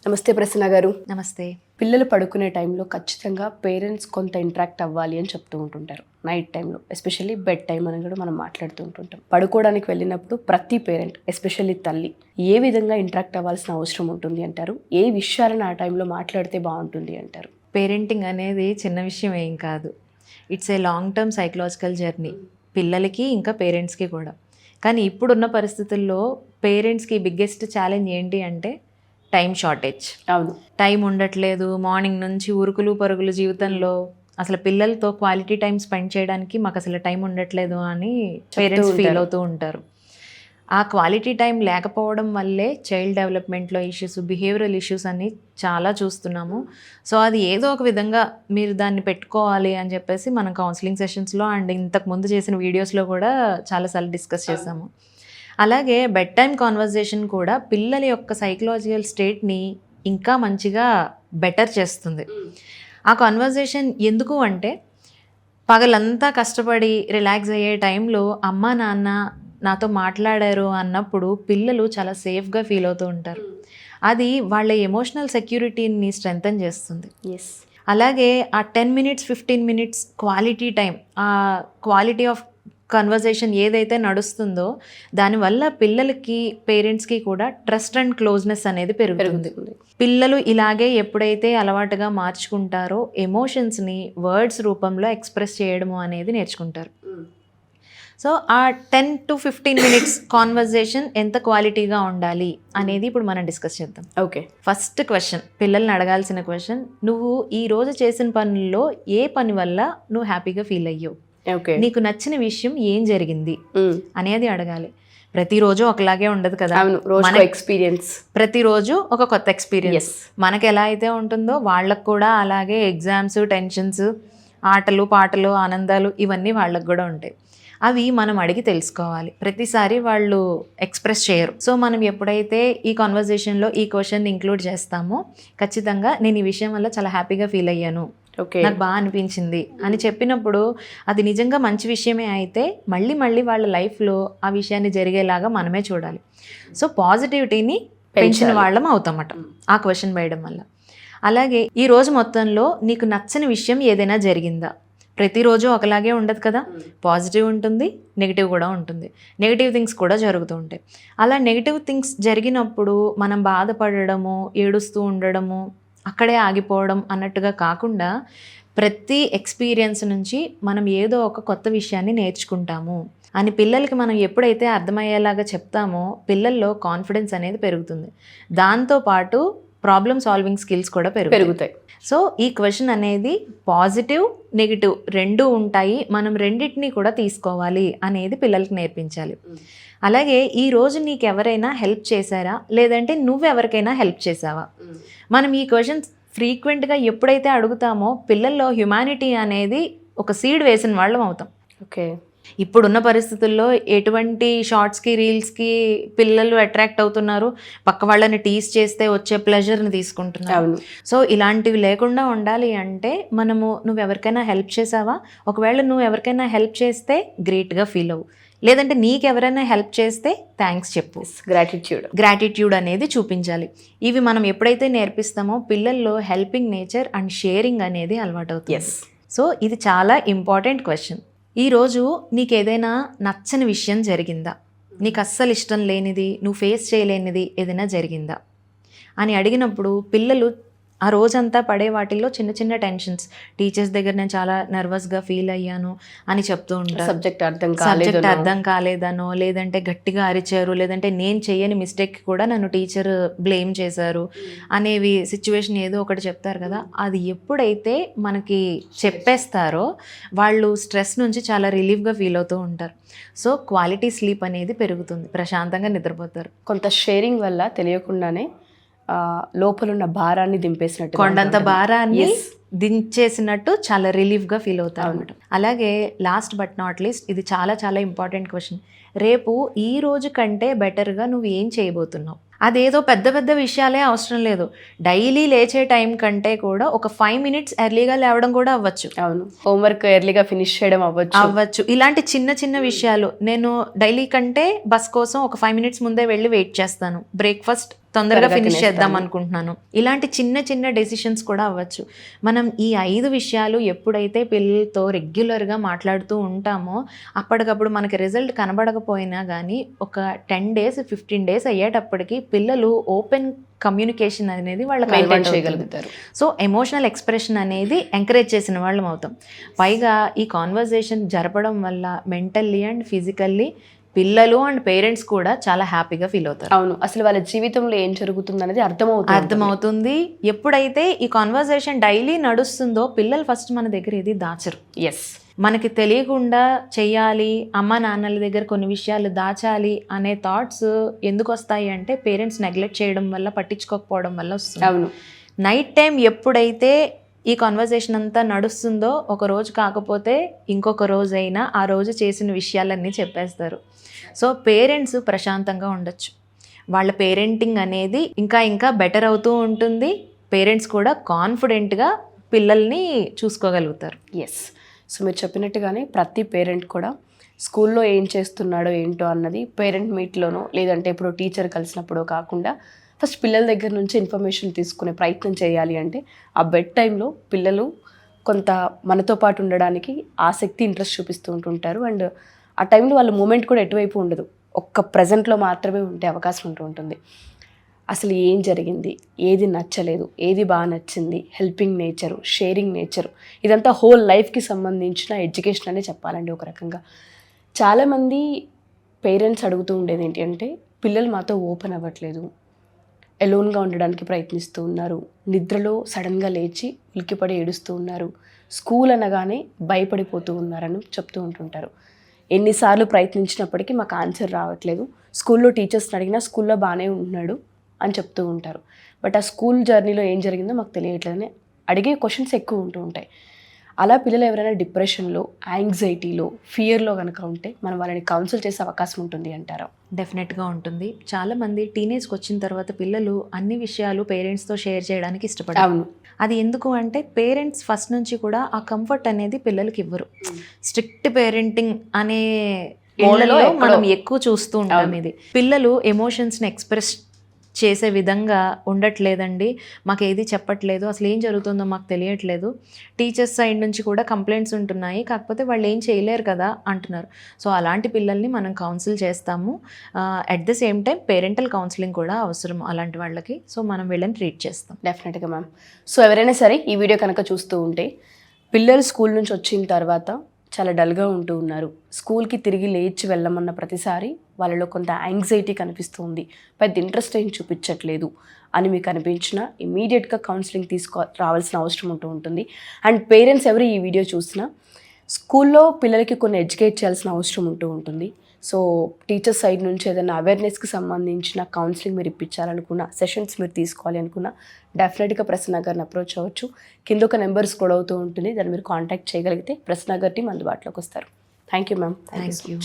నమస్తే ప్రసన్న గారు. నమస్తే. పిల్లలు పడుకునే టైంలో ఖచ్చితంగా పేరెంట్స్ కొంత ఇంటరాక్ట్ అవ్వాలి అని చెప్తూ ఉంటుంటారు. నైట్ టైంలో ఎస్పెషల్లీ బెడ్ టైం అని కూడా మనం మాట్లాడుతూ ఉంటుంటాం. పడుకోవడానికి వెళ్ళినప్పుడు ప్రతి పేరెంట్ ఎస్పెషల్లీ తల్లి ఏ విధంగా ఇంటరాక్ట్ అవ్వాల్సిన అవసరం ఉంటుంది అంటారు? ఏ విషయాలను ఆ టైంలో మాట్లాడితే బాగుంటుంది అంటారు? పేరెంటింగ్ అనేది చిన్న విషయం ఏం కాదు. It's a long term psychological journey, పిల్లలకి ఇంకా పేరెంట్స్కి కూడా. కానీ ఇప్పుడున్న పరిస్థితుల్లో పేరెంట్స్కి బిగ్గెస్ట్ ఛాలెంజ్ ఏంటి అంటే టైం షార్టేజ్. అవును, టైం ఉండట్లేదు. మార్నింగ్ నుంచి ఉరుకులు పరుగులు జీవితంలో అసలు పిల్లలతో క్వాలిటీ టైం స్పెండ్ చేయడానికి మాకు అసలు టైం ఉండట్లేదు అని పేరెంట్స్ ఫీల్ అవుతూ ఉంటారు. ఆ క్వాలిటీ టైం లేకపోవడం వల్లే చైల్డ్ డెవలప్మెంట్లో ఇష్యూస్, బిహేవియరల్ ఇష్యూస్ అన్నీ చాలా చూస్తున్నాము. సో అది ఏదో ఒక విధంగా మీరు దాన్ని పెట్టుకోవాలి అని చెప్పేసి మనం కౌన్సిలింగ్ సెషన్స్లో అండ్ ఇంతకుముందు చేసిన వీడియోస్లో కూడా చాలాసార్లు డిస్కస్ చేసాము. అలాగే బెడ్ టైం కాన్వర్జేషన్ కూడా పిల్లల యొక్క సైకలాజికల్ స్టేట్ని ఇంకా మంచిగా బెటర్ చేస్తుంది. ఆ కాన్వర్జేషన్ ఎందుకు అంటే పగలంతా కష్టపడి రిలాక్స్ అయ్యే టైంలో అమ్మ నాన్న నాతో మాట్లాడారు అన్నప్పుడు పిల్లలు చాలా సేఫ్గా ఫీల్ అవుతూ ఉంటారు. అది వాళ్ళ ఎమోషనల్ సెక్యూరిటీని స్ట్రెంథన్ చేస్తుంది. ఎస్. అలాగే ఆ 10 minutes 15 minutes క్వాలిటీ టైం, ఆ క్వాలిటీ ఆఫ్ కన్వర్జేషన్ ఏదైతే నడుస్తుందో దానివల్ల పిల్లలకి పేరెంట్స్కి కూడా ట్రస్ట్ అండ్ క్లోజ్నెస్ అనేది పెరుగుతుంది. పిల్లలు ఇలాగే ఎప్పుడైతే అలవాటుగా మార్చుకుంటారో ఎమోషన్స్ని వర్డ్స్ రూపంలో ఎక్స్ప్రెస్ చేయడము అనేది నేర్చుకుంటారు. సో ఆ 10 to 15 minutes కాన్వర్జేషన్ ఎంత క్వాలిటీగా ఉండాలి అనేది ఇప్పుడు మనం డిస్కస్ చేద్దాం. ఓకే. ఫస్ట్ క్వశ్చన్, పిల్లల్ని అడగాల్సిన క్వశ్చన్, నువ్వు ఈ రోజు చేసిన పనుల్లో ఏ పని వల్ల నువ్వు హ్యాపీగా ఫీల్ అయ్యావు, నీకు నచ్చిన విషయం ఏం జరిగింది అనేది అడగాలి. ప్రతిరోజు ఒకలాగే ఉండదు కదా, ఎక్స్పీరియన్స్, ప్రతిరోజు ఒక కొత్త ఎక్స్పీరియన్స్. మనకి ఎలా అయితే ఉంటుందో వాళ్ళకు కూడా అలాగే ఎగ్జామ్స్, టెన్షన్స్, ఆటలు పాటలు, ఆనందాలు ఇవన్నీ వాళ్ళకు కూడా ఉంటాయి. అవి మనం అడిగి తెలుసుకోవాలి. ప్రతిసారి వాళ్ళు ఎక్స్ప్రెస్ చేయరు. సో మనం ఎప్పుడైతే ఈ కాన్వర్జేషన్లో ఈ క్వశ్చన్ ఇంక్లూడ్ చేస్తామో ఖచ్చితంగా నేను ఈ విషయం వల్ల చాలా హ్యాపీగా ఫీల్ అయ్యాను, నాకు బాగా అనిపించింది అని చెప్పినప్పుడు అది నిజంగా మంచి విషయమే అయితే మళ్ళీ మళ్ళీ వాళ్ళ లైఫ్లో ఆ విషయాన్ని జరిగేలాగా మనమే చూడాలి. సో పాజిటివిటీని పెంచిన వాళ్ళం అవుతామట ఆ క్వశ్చన్ వేయడం వల్ల. అలాగే ఈ రోజు మొత్తంలో నీకు నచ్చని విషయం ఏదైనా జరిగిందా? ప్రతిరోజు ఒకలాగే ఉండదు కదా, పాజిటివ్ ఉంటుంది, నెగిటివ్ కూడా ఉంటుంది, నెగిటివ్ థింగ్స్ కూడా జరుగుతూ ఉంటాయి. అలా నెగిటివ్ థింగ్స్ జరిగినప్పుడు మనం బాధపడడము, ఏడుస్తూ ఉండడము, అక్కడే ఆగిపోవడం అన్నట్టుగా కాకుండా ప్రతి ఎక్స్పీరియన్స్ నుంచి మనం ఏదో ఒక కొత్త విషయాన్ని నేర్చుకుంటాము అని పిల్లలకి మనం ఎప్పుడైతే అర్థమయ్యేలాగా చెప్తామో పిల్లల్లో కాన్ఫిడెన్స్ అనేది పెరుగుతుంది. దాంతోపాటు ప్రాబ్లమ్ సాల్వింగ్ స్కిల్స్ కూడా పెరుగుతాయి. సో ఈ క్వశ్చన్ అనేది పాజిటివ్, నెగిటివ్ రెండూ ఉంటాయి, మనం రెండింటినీ కూడా తీసుకోవాలి అనేది పిల్లలకి నేర్పించాలి. అలాగే ఈ రోజు నీకు ఎవరైనా హెల్ప్ చేశారా, లేదంటే నువ్వెవరికైనా హెల్ప్ చేసావా? మనం ఈ క్వశ్చన్స్ ఫ్రీక్వెంట్గా ఎప్పుడైతే అడుగుతామో పిల్లల్లో హ్యుమానిటీ అనేది ఒక సీడ్ వేసిన వాళ్ళం అవుతాం. ఓకే. ఇప్పుడున్న పరిస్థితుల్లో ఎటువంటి షార్ట్స్కి, రీల్స్కి పిల్లలు అట్రాక్ట్ అవుతున్నారు, పక్క వాళ్ళని టీస్ చేస్తే వచ్చే ప్లెజర్ని తీసుకుంటున్నారు. సో ఇలాంటివి లేకుండా ఉండాలి అంటే మనము నువ్వు ఎవరికైనా హెల్ప్ చేసావా, ఒకవేళ నువ్వు ఎవరికైనా హెల్ప్ చేస్తే గ్రేట్గా ఫీల్ అవ్వు, లేదంటే నీకెవరైనా హెల్ప్ చేస్తే థ్యాంక్స్ చెప్పు. గ్రాటిట్యూడ్ అనేది చూపించాలి. ఇవి మనం ఎప్పుడైతే నేర్పిస్తామో పిల్లల్లో హెల్పింగ్ నేచర్ అండ్ షేరింగ్ అనేది అలవాటు అవుతుంది. సో ఇది చాలా ఇంపార్టెంట్ క్వశ్చన్. ఈరోజు నీకు ఏదైనా నచ్చని విషయం జరిగిందా, నీకు అస్సలు ఇష్టం లేనిది, నువ్వు ఫేస్ చేయలేనిది ఏదైనా జరిగిందా అని అడిగినప్పుడు పిల్లలు ఆ రోజంతా పడే వాటిల్లో చిన్న చిన్న టెన్షన్స్, టీచర్స్ దగ్గర నేను చాలా నర్వస్గా ఫీల్ అయ్యాను అని చెప్తూ ఉంటారు, సబ్జెక్ట్ అర్థం కాలేదనో, లేదంటే గట్టిగా అరిచారు, లేదంటే నేను చేయని మిస్టేక్ కూడా నన్ను టీచర్ బ్లేమ్ చేశారు అనేవి సిచ్యువేషన్ ఏదో ఒకటి చెప్తారు కదా. అది ఎప్పుడైతే మనకి చెప్పేస్తారో వాళ్ళు స్ట్రెస్ నుంచి చాలా రిలీఫ్గా ఫీల్ అవుతూ ఉంటారు. సో క్వాలిటీ స్లీప్ అనేది పెరుగుతుంది, ప్రశాంతంగా నిద్రపోతారు. కొంత షేరింగ్ వల్ల తెలియకుండానే లోపలున్న భారాన్ని దింపేసినట్టు, కొండంత భారాన్ని దించేసినట్టు చాలా రిలీఫ్గా ఫీల్ అవుతారు అనమాట. అలాగే లాస్ట్ బట్ నాట్ లీస్ట్, ఇది చాలా చాలా ఇంపార్టెంట్ క్వశ్చన్. రేపు ఈ రోజు కంటే బెటర్గా నువ్వు ఏం చేయబోతున్నావు? అదేదో పెద్ద పెద్ద విషయాలే అవసరం లేదు, డైలీ లేచే టైం కంటే కూడా ఒక 5 minutes ఎర్లీగా లేవడం కూడా అవ్వచ్చు. అవును, హోంవర్క్ ఎర్లీగా ఫినిష్ చేయడం అవ్వచ్చు. ఇలాంటి చిన్న చిన్న విషయాలు, నేను డైలీ కంటే బస్ కోసం ఒక 5 minutes ముందే వెళ్ళి వెయిట్ చేస్తాను, బ్రేక్ఫాస్ట్ తొందరగా ఫినిష్ చేద్దాం అనుకుంటున్నాను. ఇలాంటి చిన్న చిన్న డెసిషన్స్ కూడా అవ్వచ్చు. మనం ఈ 5 విషయాలు ఎప్పుడైతే పిల్లలతో రెగ్యులర్గా మాట్లాడుతూ ఉంటామో అప్పటికప్పుడు మనకి రిజల్ట్ కనబడకపోయినా కానీ ఒక 10 days 15 days అయ్యేటప్పటికి పిల్లలు ఓపెన్ కమ్యూనికేషన్ అనేది వాళ్ళకి అలవాటు చేయగలుగుతారు. సో ఎమోషనల్ ఎక్స్ప్రెషన్ అనేది ఎంకరేజ్ చేసిన వాళ్ళం అవుతాం. పైగా ఈ కాన్వర్జేషన్ జరపడం వల్ల మెంటల్లీ అండ్ ఫిజికల్లీ పిల్లలు అండ్ పేరెంట్స్ కూడా చాలా హ్యాపీగా ఫీల్ అవుతారు. అవును, అసలు వాళ్ళ జీవితంలో ఏం జరుగుతుంది అనేది అర్థమవుతుంది. ఎప్పుడైతే ఈ కాన్వర్జేషన్ డైలీ నడుస్తుందో పిల్లలు ఫస్ట్ మన దగ్గర ఏది దాచరు. ఎస్, మనకి తెలియకుండా చెయ్యాలి, అమ్మ నాన్నల దగ్గర కొన్ని విషయాలు దాచాలి అనే థాట్స్ ఎందుకు వస్తాయి అంటే పేరెంట్స్ నెగ్లెక్ట్ చేయడం వల్ల, పట్టించుకోకపోవడం వల్ల వస్తుంది. అవును, నైట్ టైం ఎప్పుడైతే ఈ కాన్వర్జేషన్ అంతా నడుస్తుందో ఒక రోజు కాకపోతే ఇంకొక రోజు అయినా ఆ రోజు చేసిన విషయాలన్నీ చెప్పేస్తారు. సో పేరెంట్స్ ప్రశాంతంగా ఉండొచ్చు. వాళ్ళ పేరెంటింగ్ అనేది ఇంకా ఇంకా బెటర్ అవుతూ ఉంటుంది. పేరెంట్స్ కూడా కాన్ఫిడెంట్గా పిల్లల్ని చూసుకోగలుగుతారు. ఎస్, సో మీరు చెప్పినట్టుగానే ప్రతి పేరెంట్ కూడా స్కూల్లో ఏం చేస్తున్నాడో ఏంటో అన్నది పేరెంట్ మీట్లోనో లేదంటే ఇప్పుడు టీచర్ కలిసినప్పుడో కాకుండా ఫస్ట్ పిల్లల దగ్గర నుంచి ఇన్ఫర్మేషన్ తీసుకునే ప్రయత్నం చేయాలి. అంటే ఆ బెడ్ టైంలో పిల్లలు కొంత మనతో పాటు ఉండడానికి ఆసక్తి, ఇంట్రెస్ట్ చూపిస్తూ ఉంటుంటారు. అండ్ ఆ టైంలో వాళ్ళ మూమెంట్ కూడా ఎటువైపు ఉండదు, ఒక్క ప్రజెంట్లో మాత్రమే ఉండే అవకాశం ఉంటుంది. అసలు ఏం జరిగింది, ఏది నచ్చలేదు, ఏది బాగా నచ్చింది, హెల్పింగ్ నేచరు, షేరింగ్ నేచరు, ఇదంతా హోల్ లైఫ్కి సంబంధించిన ఎడ్యుకేషన్ అనే చెప్పాలండి ఒక రకంగా. చాలామంది పేరెంట్స్ అడుగుతూ ఉండేది ఏంటి అంటే పిల్లలు మాతో ఓపెన్ అవ్వట్లేదు, ఎలోన్గా ఉండడానికి ప్రయత్నిస్తూ ఉన్నారు, నిద్రలో సడన్గా లేచి ఉలికిపడి ఏడుస్తూ ఉన్నారు, స్కూల్ అనగానే భయపడిపోతూ ఉన్నారని చెప్తూ ఉంటుంటారు. ఎన్నిసార్లు ప్రయత్నించినప్పటికీ మాకు ఆన్సర్ రావట్లేదు, స్కూల్లో టీచర్స్ని అడిగినా స్కూల్లో బాగానే ఉంటున్నాడు అని చెప్తూ ఉంటారు. బట్ ఆ స్కూల్ జర్నీలో ఏం జరిగిందో మాకు తెలియట్లేదని అడిగే క్వశ్చన్స్ ఎక్కువ ఉంటూ ఉంటాయి. అలా పిల్లలు ఎవరైనా డిప్రెషన్లో, యాంగ్జైటీలో, ఫియర్లో కనుక ఉంటే మనం వాళ్ళని కౌన్సిల్ చేసే అవకాశం ఉంటుంది అంటారా? డెఫినెట్గా ఉంటుంది. చాలామంది టీనేజ్కి వచ్చిన తర్వాత పిల్లలు అన్ని విషయాలు పేరెంట్స్తో షేర్ చేయడానికి ఇష్టపడతారు. అవును, అది ఎందుకు అంటే పేరెంట్స్ ఫస్ట్ నుంచి కూడా ఆ కంఫర్ట్ అనేది పిల్లలకి ఇవ్వరు. స్ట్రిక్ట్ పేరెంటింగ్ అనే ఇళ్లలో మనం ఎక్కువ చూస్తూ ఉంటాం. ఇది పిల్లలు ఎమోషన్స్ని ఎక్స్ప్రెస్ చేసే విధంగా ఉండట్లేదండి, మాకు ఏది చెప్పట్లేదు, అసలు ఏం జరుగుతుందో మాకు తెలియట్లేదు, టీచర్స్ సైడ్ నుంచి కూడా కంప్లైంట్స్ ఉంటున్నాయి, కాకపోతే వాళ్ళు ఏం చేయలేరు కదా అంటున్నారు. సో అలాంటి పిల్లల్ని మనం కౌన్సిల్ చేస్తాము. At the same time parental counselling కూడా అవసరం అలాంటి వాళ్ళకి. సో మనం వీళ్ళని ట్రీట్ చేస్తాం. డెఫినెట్గా మ్యామ్. సో ఎవరైనా సరే ఈ వీడియో కనుక చూస్తూ ఉంటే పిల్లలు స్కూల్ నుంచి వచ్చిన తర్వాత చాలా డల్గా ఉంటూ ఉన్నారు, స్కూల్కి తిరిగి లేచి వెళ్ళమన్న ప్రతిసారి వాళ్ళలో కొంత యాంగ్జైటీ కనిపిస్తుంది, పెద్ద ఇంట్రెస్ట్ ఏం చూపించట్లేదు అని మీకు అనిపించినా ఇమీడియట్గా కౌన్సిలింగ్ రావాల్సిన అవసరం ఉంటుంది. అండ్ పేరెంట్స్ ఎవరు ఈ వీడియో చూసినా స్కూల్లో పిల్లలకి కొన్ని ఎడ్యుకేట్ చేయాల్సిన అవసరం ఉంటుంది. సో టీచర్స్ సైడ్ నుంచి ఏదైనా అవేర్నెస్కి సంబంధించిన కౌన్సిలింగ్ మీరు ఇప్పించాలనుకున్న, సెషన్స్ మీరు తీసుకోవాలి అనుకున్నా డెఫినెట్గా ప్రసన్న గారిని అప్రోచ్ అవ్వచ్చు. కింద ఒక నెంబర్ స్క్రోల్ అవుతూ ఉంటుంది, దాన్ని మీరు కాంటాక్ట్ చేయగలిగితే ప్రసన్న గారి టీం అందుబాటులోకి వస్తారు. Thank you ma'am. Thank you.